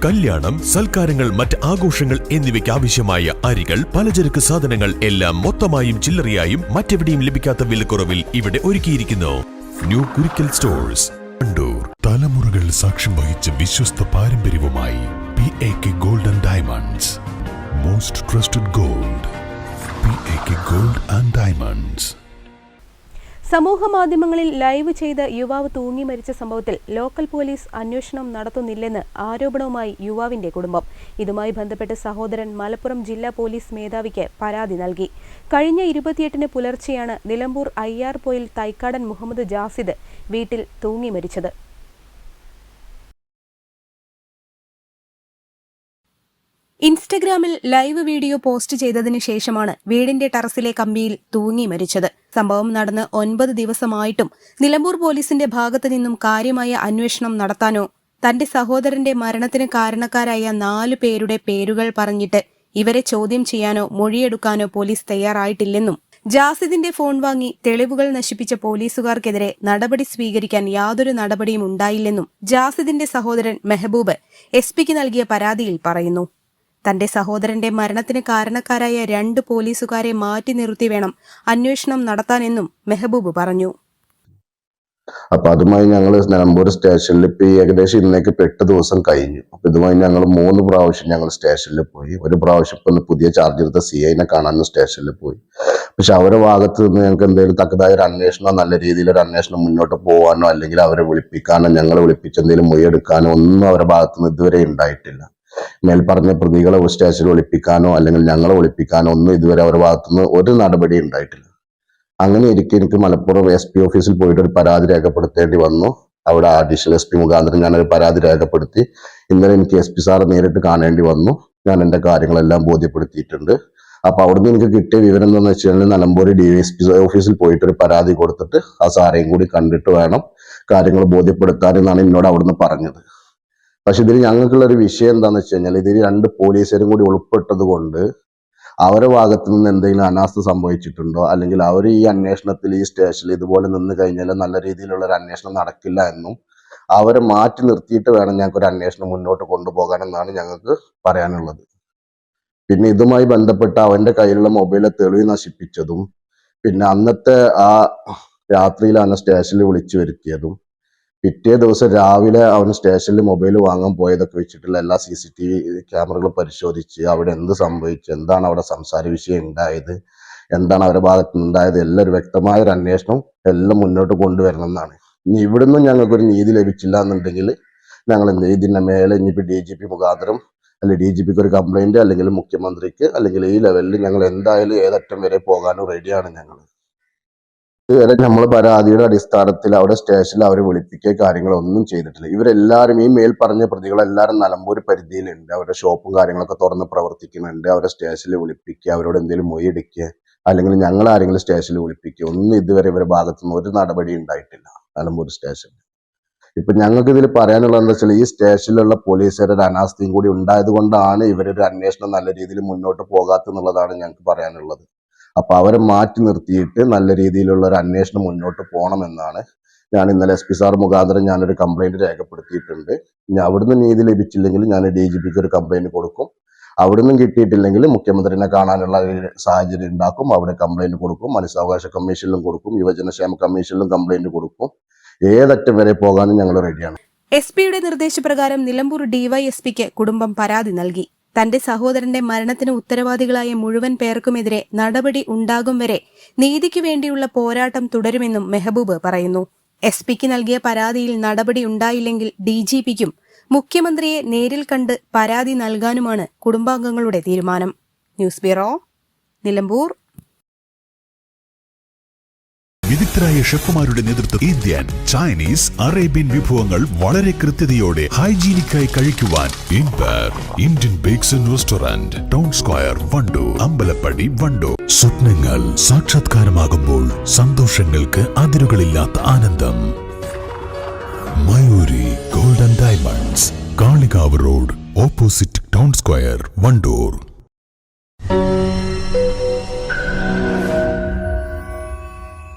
കല്യാണം, സൽക്കാരങ്ങൾ, മറ്റ് ആഘോഷങ്ങൾ എന്നിവയ്ക്ക് ആവശ്യമായ അരികൾ, പലചരക്ക് സാധനങ്ങൾ എല്ലാം മൊത്തമായും ചില്ലറയായും മറ്റെവിടെയും ലഭിക്കാത്ത വിലക്കുറവിൽ ഇവിടെ ഒരുക്കിയിരിക്കുന്നു. New Kurikkal stores, Wandoor. തലമുറകൾ സാക്ഷ്യം വഹിച്ച വിശ്വസ്ത പാരമ്പര്യവുമായി PAK Gold and Diamonds. Most trusted gold. PAK Gold and Diamonds. സമൂഹ മാധ്യമങ്ങളിൽ ലൈവ് ചെയ്ത യുവാവ് തൂങ്ങി മരിച്ച സംഭവത്തിൽ ലോക്കൽ പോലീസ് അന്വേഷണം നടത്തുന്നില്ലെന്ന് ആരോപണവുമായി യുവാവിന്റെ കുടുംബം. ഇതുമായി ബന്ധപ്പെട്ട് സഹോദരൻ മലപ്പുറം ജില്ലാ പോലീസ് മേധാവിക്ക് പരാതി നൽകി. കഴിഞ്ഞ 28-ന് പുലർച്ചെയാണ് നിലമ്പൂർ അയ്യാർപോയിൽ തൈക്കാടൻ മുഹമ്മദ് ജാസിദ് വീട്ടിൽ തൂങ്ങി മരിച്ചത്. ഇൻസ്റ്റഗ്രാമിൽ ലൈവ് വീഡിയോ പോസ്റ്റ് ചെയ്തതിനു ശേഷമാണ് വീടിന്റെ ടെറസിലെ കമ്പിയിൽ തൂങ്ങി മരിച്ചത്. സംഭവം നടന്ന് 9 ദിവസമായിട്ടും നിലമ്പൂർ പോലീസിന്റെ ഭാഗത്തു നിന്നും കാര്യമായ അന്വേഷണം നടത്താനോ തന്റെ സഹോദരന്റെ മരണത്തിന് കാരണക്കാരായ 4 പേരുടെ പേരുകൾ പറഞ്ഞിട്ട് ഇവരെ ചോദ്യം ചെയ്യാനോ മൊഴിയെടുക്കാനോ പോലീസ് തയ്യാറായിട്ടില്ലെന്നും ജാസിദിന്റെ ഫോൺ വാങ്ങി തെളിവുകൾ നശിപ്പിച്ച പോലീസുകാർക്കെതിരെ നടപടി സ്വീകരിക്കാൻ യാതൊരു നടപടിയും ഉണ്ടായില്ലെന്നും ജാസിദിന്റെ സഹോദരൻ മെഹബൂബ് SP-ക്ക് നൽകിയ പരാതിയിൽ പറയുന്നു. തന്റെ സഹോദരന്റെ മരണത്തിന് കാരണക്കാരായ 2 പോലീസുകാരെ മാറ്റി നിർത്തി വേണം അന്വേഷണം നടത്താനെന്നും മെഹബൂബ് പറഞ്ഞു. അപ്പൊ അതുമായി ഞങ്ങൾ നിലമ്പൂർ സ്റ്റേഷനിൽ ഇപ്പൊ ഏകദേശം ഇന്നേക്ക് 8 ദിവസം കഴിഞ്ഞു. അപ്പൊ ഇതുമായി ഞങ്ങൾ 3 പ്രാവശ്യം ഞങ്ങൾ സ്റ്റേഷനിൽ പോയി. ഒരു പ്രാവശ്യം ഇപ്പൊ പുതിയ ചാർജ് എടുത്ത CIനെ കാണാനും സ്റ്റേഷനിൽ പോയി. പക്ഷെ അവരുടെ ഭാഗത്ത് നിന്ന് ഞങ്ങൾക്ക് എന്തെങ്കിലും തക്കതായ ഒരു അന്വേഷണം, നല്ല രീതിയിൽ ഒരു അന്വേഷണം മുന്നോട്ട് പോകാനോ അല്ലെങ്കിൽ അവരെ വിളിപ്പിക്കാനോ, ഞങ്ങളെ വിളിപ്പിച്ച് എന്തെങ്കിലും മൊഴിയെടുക്കാനോ ഒന്നും അവരുടെ ഭാഗത്ത് നിന്ന് ഇതുവരെ ഉണ്ടായിട്ടില്ല. മേൽപ്പറഞ്ഞ പ്രതികളെ സ്റ്റേഷനിൽ ഒളിപ്പിക്കാനോ അല്ലെങ്കിൽ ഞങ്ങളെ ഒളിപ്പിക്കാനോ ഒന്നും ഇതുവരെ അവരുടെ ഭാഗത്തുനിന്ന് ഒരു നടപടി ഉണ്ടായിട്ടില്ല. അങ്ങനെ ഇരിക്കെ എനിക്ക് മലപ്പുറം SP ഓഫീസിൽ പോയിട്ട് ഒരു പരാതി രേഖപ്പെടുത്തേണ്ടി വന്നു. അവിടെ അഡീഷണൽ SP മുഖാന്തരം ഞാനൊരു പരാതി രേഖപ്പെടുത്തി. ഇന്നലെ എനിക്ക് SP സാറ് നേരിട്ട് കാണേണ്ടി വന്നു. ഞാൻ എൻ്റെ കാര്യങ്ങളെല്ലാം ബോധ്യപ്പെടുത്തിയിട്ടുണ്ട്. അപ്പൊ അവിടുന്ന് എനിക്ക് കിട്ടിയ വിവരം എന്താണെന്ന് വെച്ച് കഴിഞ്ഞാൽ നിലമ്പൂർ DSP ഓഫീസിൽ പോയിട്ട് ഒരു പരാതി കൊടുത്തിട്ട് ആ സാറേയും കൂടി കണ്ടിട്ട് വേണം കാര്യങ്ങൾ ബോധ്യപ്പെടുത്താനെന്നാണ് എന്നോട് അവിടുന്ന് പറഞ്ഞത്. പക്ഷെ ഇതിൽ ഞങ്ങൾക്കുള്ള ഒരു വിഷയം എന്താണെന്ന് വെച്ച് കഴിഞ്ഞാൽ ഇതിൽ 2 പോലീസുകാരും കൂടി ഉൾപ്പെട്ടത് കൊണ്ട് അവരുടെ ഭാഗത്തു നിന്ന് എന്തെങ്കിലും അനാസ്ഥ സംഭവിച്ചിട്ടുണ്ടോ അല്ലെങ്കിൽ അവർ ഈ അന്വേഷണത്തിൽ ഈ സ്റ്റേഷനിൽ ഇതുപോലെ നിന്ന് കഴിഞ്ഞാൽ നല്ല രീതിയിലുള്ള ഒരു അന്വേഷണം നടക്കില്ല എന്നും അവരെ മാറ്റി നിർത്തിയിട്ട് വേണം ഞങ്ങൾക്ക് ഒരു അന്വേഷണം മുന്നോട്ട് കൊണ്ടുപോകാനെന്നാണ് ഞങ്ങൾക്ക് പറയാനുള്ളത്. പിന്നെ ഇതുമായി ബന്ധപ്പെട്ട് അവന്റെ കയ്യിലുള്ള മൊബൈലിലെ തെളിവ് നശിപ്പിച്ചതും പിന്നെ അന്നത്തെ ആ രാത്രിയിലാണ് സ്റ്റേഷനിൽ വിളിച്ചു വരുത്തിയതും പിറ്റേ ദിവസം രാവിലെ അവൻ സ്റ്റേഷനിൽ മൊബൈൽ വാങ്ങാൻ പോയതൊക്കെ വെച്ചിട്ടുള്ള എല്ലാ CCTV ക്യാമറകളും പരിശോധിച്ച് അവിടെ എന്ത് സംഭവിച്ചു, എന്താണ് അവിടെ സംസാര വിഷയം ഉണ്ടായത്, എന്താണ് അവരുടെ ഭാഗത്ത് ഉണ്ടായത്, എല്ലാം ഒരു വ്യക്തമായ ഒരു അന്വേഷണം എല്ലാം മുന്നോട്ട് കൊണ്ടുവരണം എന്നാണ്. ഇനി ഇവിടുന്ന് ഞങ്ങൾക്കൊരു നീതി ലഭിച്ചില്ല എന്നുണ്ടെങ്കിൽ ഞങ്ങൾ എന്ത് ഇതിന്റെ മേലെ ഇനിയിപ്പോൾ DGP മുഖാന്തരം അല്ലെങ്കിൽ DGPക്ക് ഒരു കംപ്ലൈന്റ് അല്ലെങ്കിൽ മുഖ്യമന്ത്രിക്ക് അല്ലെങ്കിൽ ഈ ലെവലിൽ ഞങ്ങൾ എന്തായാലും ഏതറ്റം വരെ പോകാനും റെഡിയാണ് ഞങ്ങൾ. ഇതുവരെ നമ്മൾ പരാതിയുടെ അടിസ്ഥാനത്തിൽ അവിടെ സ്റ്റേഷനിൽ അവരെ വിളിപ്പിക്കുക കാര്യങ്ങളൊന്നും ചെയ്തിട്ടില്ല. ഇവരെല്ലാവരും ഈ മേൽ പറഞ്ഞ പ്രതികളെല്ലാവരും നിലമ്പൂർ പരിധിയിലുണ്ട്. അവരുടെ ഷോപ്പും കാര്യങ്ങളൊക്കെ തുറന്ന് പ്രവർത്തിക്കുന്നുണ്ട്. അവരെ സ്റ്റേഷനിൽ വിളിപ്പിക്കുക, അവരോട് എന്തെങ്കിലും മൊഴിയെടുക്കുക അല്ലെങ്കിൽ ഞങ്ങൾ ആരെങ്കിലും സ്റ്റേഷനിൽ വിളിപ്പിക്കുക ഒന്നും ഇതുവരെ ഇവരുടെ ഭാഗത്തുനിന്ന് ഒരു നടപടി ഉണ്ടായിട്ടില്ല നിലമ്പൂർ സ്റ്റേഷനിൽ. ഇപ്പൊ ഞങ്ങൾക്ക് ഇതിൽ പറയാനുള്ളത് എന്താ വെച്ചാൽ ഈ സ്റ്റേഷനിലുള്ള പോലീസുകാരുടെ അനാസ്ഥയും കൂടി ഉണ്ടായത് കൊണ്ടാണ് ഇവരൊരു അന്വേഷണം നല്ല രീതിയിൽ മുന്നോട്ട് പോകാത്തെന്നുള്ളതാണ് ഞങ്ങൾക്ക് പറയാനുള്ളത്. അപ്പൊ അവരെ മാറ്റി നിർത്തിയിട്ട് നല്ല രീതിയിലുള്ള ഒരു അന്വേഷണം മുന്നോട്ട് പോകണമെന്നാണ് ഞാൻ ഇന്നലെ SP സാർ മുഖാന്തരം ഞാനൊരു കംപ്ലൈന്റ് രേഖപ്പെടുത്തിയിട്ടുണ്ട്. ഇനി അവിടുന്ന് നീതി ലഭിച്ചില്ലെങ്കിൽ ഞാൻ DGPക്ക് ഒരു കംപ്ലൈന്റ് കൊടുക്കും. അവിടുന്ന് കിട്ടിയിട്ടില്ലെങ്കിൽ മുഖ്യമന്ത്രിനെ കാണാനുള്ള സാഹചര്യം ഉണ്ടാക്കും. അവിടെ കംപ്ലൈന്റ് കൊടുക്കും. മനുഷ്യാവകാശ കമ്മീഷനിലും കൊടുക്കും. യുവജനക്ഷേമ കമ്മീഷനിലും കംപ്ലൈന്റ് കൊടുക്കും. ഏതറ്റം വരെ പോകാനും ഞങ്ങൾ റെഡിയാണ്. SP-യുടെ നിർദ്ദേശപ്രകാരം നിലമ്പൂർ DYSP-ക്ക് കുടുംബം പരാതി നൽകി. തന്റെ സഹോദരന്റെ മരണത്തിന് ഉത്തരവാദികളായ മുഴുവൻ പേർക്കുമെതിരെ നടപടി ഉണ്ടാകും വരെ നീതിക്ക് വേണ്ടിയുള്ള പോരാട്ടം തുടരുമെന്നും മെഹബൂബ് പറയുന്നു. SP-ക്ക് നൽകിയ പരാതിയിൽ നടപടി ഉണ്ടായില്ലെങ്കിൽ DGPക്കും മുഖ്യമന്ത്രിയെ നേരിൽ കണ്ട് പരാതി നൽകാനുമാണ് കുടുംബാംഗങ്ങളുടെ തീരുമാനം. News bureau, Nilambur. വിദഗ്ധരായ ഷെഫുമാരുടെ നേതൃത്വത്തിൽ ഇന്ത്യൻ, ചൈനീസ്, അറേബ്യൻ വിഭവങ്ങൾ വളരെ കൃത്യതയോടെ ഹൈജീനിക്കായി കഴിക്കുവാൻ Indian bakes and restaurant, town square, Wandoor, Ambalappadi, Wandoor. സ്വപ്നങ്ങൾ സാക്ഷാത്കാരമാകുമ്പോൾ സന്തോഷങ്ങൾക്ക് അതിരുകളില്ലാത്ത ആനന്ദം. Mayuri gold and diamonds, Kalikavu road, opposite town square, Wandoor.